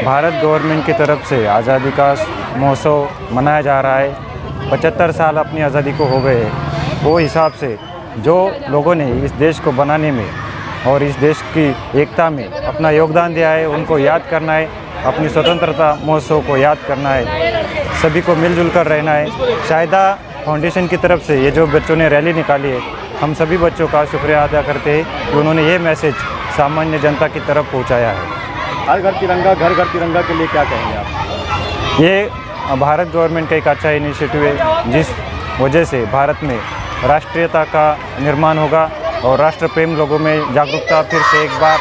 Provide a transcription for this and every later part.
Bharat government की तरफ से आज़ादी का महोत्सव मनाया जा रहा है। 75 साल अपनी आज़ादी को हो गए हैं। वो हिसाब से जो लोगों ने इस देश को बनाने में और इस देश की एकता में अपना योगदान दिया है, उनको याद करना है। अपनी स्वतंत्रता महोत्सव को याद करना है। सभी को मिलजुल कर रहना है। शाहिदा फाउंडेशन की तरफ से ये जो बच्चों ने रैली निकाली है, हम सभी बच्चों का शुक्रिया अदा करते हैं कि उन्होंने ये मैसेज सामान्य जनता की तरफ पहुंचाया है। हर घर तिरंगा, घर घर तिरंगा के लिए क्या कहेंगे आप? ये भारत गवर्नमेंट का एक अच्छा इनिशिएटिव है, जिस वजह से भारत में राष्ट्रीयता का निर्माण होगा और राष्ट्र प्रेम लोगों में जागरूकता फिर से एक बार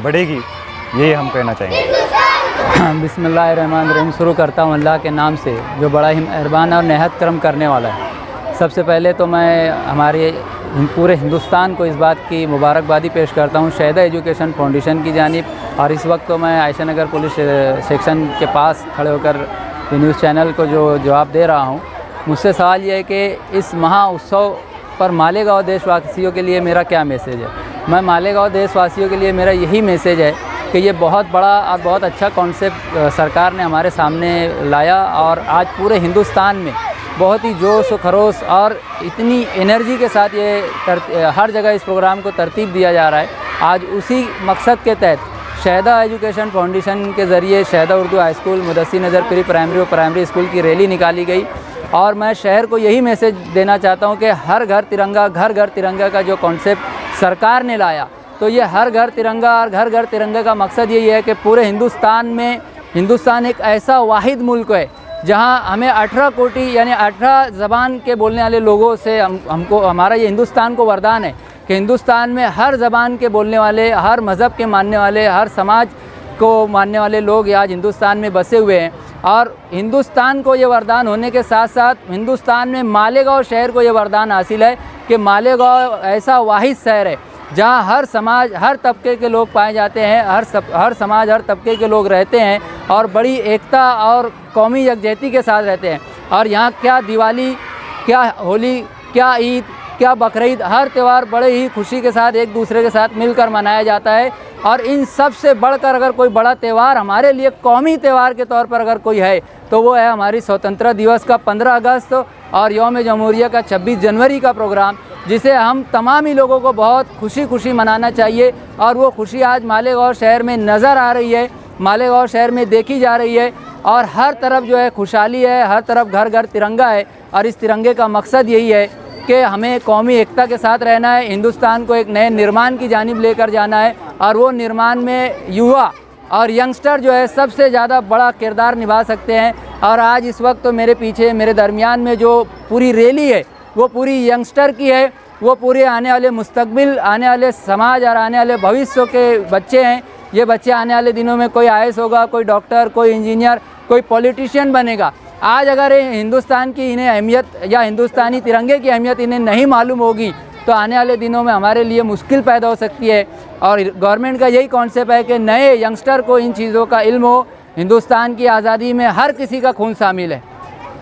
बढ़ेगी। यही हम कहना चाहेंगे। बिस्मिल्लाहिर्रहमानिर्रहीम। शुरू करता हूँ अल्लाह के नाम से जो बड़ा ही मेहरबान और नहायत करम करने वाला है। सबसे पहले तो मैं हमारे पूरे हिंदुस्तान को इस बात की मुबारकबादी पेश करता हूँ शाहिदा एजुकेशन फाउंडेशन की जानिब। और इस वक्त तो मैं आयशा नगर पुलिस सेक्शन के पास खड़े होकर न्यूज़ चैनल को जो जवाब दे रहा हूँ। मुझसे सवाल ये है कि इस महा उत्सव पर मालेगांव देशवासियों के लिए मेरा क्या मैसेज है। मैं मालेगांव देशवासियों के लिए मेरा यही मैसेज है कि ये बहुत बड़ा और बहुत अच्छा कॉन्सेप्ट सरकार ने हमारे सामने लाया और आज पूरे हिंदुस्तान में बहुत ही जोश व खरोश और इतनी एनर्जी के साथ ये हर जगह इस प्रोग्राम को तरतीब दिया जा रहा है। आज उसी मकसद के तहत शाहिदा एजुकेशन फाउंडेशन के ज़रिए शाहिदा उर्दू हाई स्कूल, मुदस्सिर नज़र प्री प्राइमरी और प्राइमरी स्कूल की रैली निकाली गई। और मैं शहर को यही मैसेज देना चाहता हूँ कि हर घर तिरंगा, घर घर तिरंगा का जो कॉन्सेप्ट सरकार ने लाया, तो ये हर घर तिरंगा और घर घर तिरंगा का मकसद यही है कि पूरे हिंदुस्तान में, हिंदुस्तान एक ऐसा वाहिद मुल्क है जहाँ हमें 18 कोटि यानी 18 ज़बान के बोलने वाले लोगों से हमको हमारा ये हिंदुस्तान को वरदान है कि हिंदुस्तान में हर ज़बान के बोलने वाले, हर मज़हब के मानने वाले, हर समाज को मानने वाले लोग आज हिंदुस्तान में बसे हुए हैं। और हिंदुस्तान को ये वरदान होने के साथ साथ हिंदुस्तान में मालेगांव शहर को ये वरदान हासिल है कि मालेगांव ऐसा वाहिद शहर है जहाँ हर समाज, हर तबके के लोग पाए जाते हैं, हर समाज, हर तबके के लोग रहते हैं और बड़ी एकता और कौमी यकजहती के साथ रहते हैं। और यहाँ क्या दिवाली, क्या होली, क्या ईद, क्या बकरीद, हर त्यौहार बड़े ही खुशी के साथ एक दूसरे के साथ मिलकर मनाया जाता है। और इन सब से बढ़कर अगर कोई बड़ा त्यौहार हमारे लिए कौमी त्यौहार के तौर पर अगर कोई है तो वो है हमारी स्वतंत्रता दिवस का 15 अगस्त और यौम जमहूरिया का 26 जनवरी का प्रोग्राम, जिसे हम तमाम ही लोगों को बहुत खुशी मनाना चाहिए। और वो खुशी आज मालेगांव शहर में नज़र आ रही है, मालेगांव शहर में देखी जा रही है और हर तरफ जो है खुशहाली है, हर तरफ घर घर तिरंगा है। और इस तिरंगे का मकसद यही है कि हमें कौमी एकता के साथ रहना है, हिंदुस्तान को एक नए निर्माण की जानिब लेकर जाना है। और वो निर्माण में युवा और यंगस्टर जो है सबसे ज़्यादा बड़ा किरदार निभा सकते हैं। और आज इस वक्त तो मेरे पीछे, मेरे दरमियान में जो पूरी रैली है वो पूरी यंगस्टर की है, वो पूरे आने वाले मुस्तकबिल, आने वाले समाज और आने वाले भविष्य के बच्चे हैं। ये बच्चे आने वाले दिनों में कोई IAS होगा, कोई डॉक्टर, कोई इंजीनियर, कोई पॉलिटिशियन बनेगा। आज अगर हिंदुस्तान की इन्हें अहमियत या हिंदुस्तानी तिरंगे की अहमियत इन्हें नहीं मालूम होगी तो आने वाले दिनों में हमारे लिए मुश्किल पैदा हो सकती है। और गवर्नमेंट का यही कॉन्सेप्ट है कि नए यंगस्टर को इन चीज़ों का इल्म हो। हिंदुस्तान की आज़ादी में हर किसी का खून शामिल है।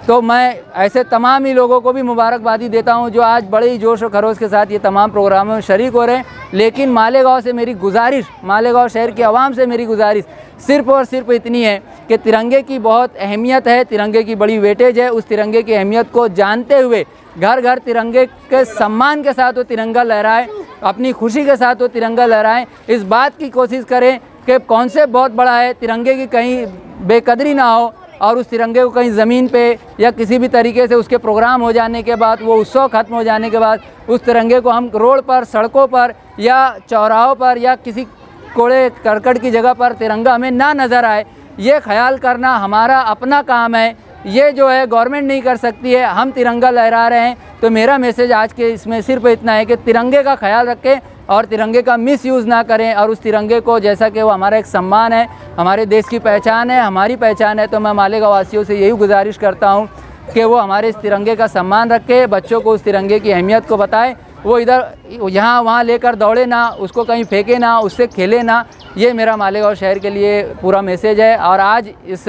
तो मैं ऐसे तमाम ही लोगों को भी मुबारकबादी देता हूं जो आज बड़े ही जोश और खरोश के साथ ये तमाम प्रोग्रामों में शरीक हो रहे हैं। लेकिन मालेगांव से मेरी गुजारिश, मालेगांव शहर की आवाम से मेरी गुजारिश सिर्फ़ और सिर्फ इतनी है कि तिरंगे की बहुत अहमियत है, तिरंगे की बड़ी वेटेज है। उस तिरंगे की अहमियत को जानते हुए घर घर तिरंगे के सम्मान के साथ वो तिरंगा लहराएं, अपनी खुशी के साथ वो तिरंगा लहराएं। इस बात की कोशिश करें कि कॉन्सेप्ट बहुत बड़ा है, तिरंगे की कहीं बेकदरी ना हो और उस तिरंगे को कहीं ज़मीन पे या किसी भी तरीके से उसके प्रोग्राम हो जाने के बाद, वो उत्सव ख़त्म हो जाने के बाद उस तिरंगे को हम रोड पर, सड़कों पर या चौराहों पर या किसी कूड़े करकट की जगह पर तिरंगा हमें ना नज़र आए, ये ख्याल करना हमारा अपना काम है। ये जो है गवर्नमेंट नहीं कर सकती है, हम तिरंगा लहरा रहे हैं। तो मेरा मैसेज आज के इसमें सिर्फ इतना है कि तिरंगे का ख्याल रखें और तिरंगे का मिसयूज़ ना करें। और उस तिरंगे को, जैसा कि वो हमारा एक सम्मान है, हमारे देश की पहचान है, हमारी पहचान है, तो मैं मालेगांव वासियों से यही गुजारिश करता हूँ कि वो हमारे इस तिरंगे का सम्मान रखें, बच्चों को उस तिरंगे की अहमियत को बताएं। वो इधर यहाँ वहाँ लेकर दौड़े ना, उसको कहीं फेंके ना, उससे खेले ना। ये मेरा मालेगांव शहर के लिए पूरा मैसेज है। और आज इस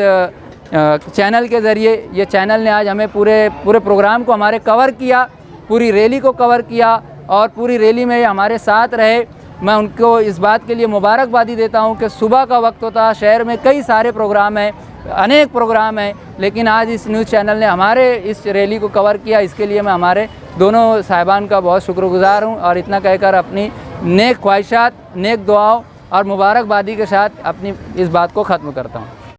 चैनल के ज़रिए, ये चैनल ने आज हमें पूरे प्रोग्राम को हमारे कवर किया, पूरी रैली को कवर किया और पूरी रैली में हमारे साथ रहे मैं उनको इस बात के लिए मुबारकबादी देता हूँ कि सुबह का वक्त होता, शहर में कई सारे प्रोग्राम हैं, अनेक प्रोग्राम हैं, लेकिन आज इस न्यूज़ चैनल ने हमारे इस रैली को कवर किया। इसके लिए मैं हमारे दोनों साहिबान का बहुत शुक्रगुजार हूँ और इतना कहकर अपनी नेक ख्वाहिशात, नेक दुआओं और मुबारकबादी के साथ अपनी इस बात को ख़त्म करता हूँ।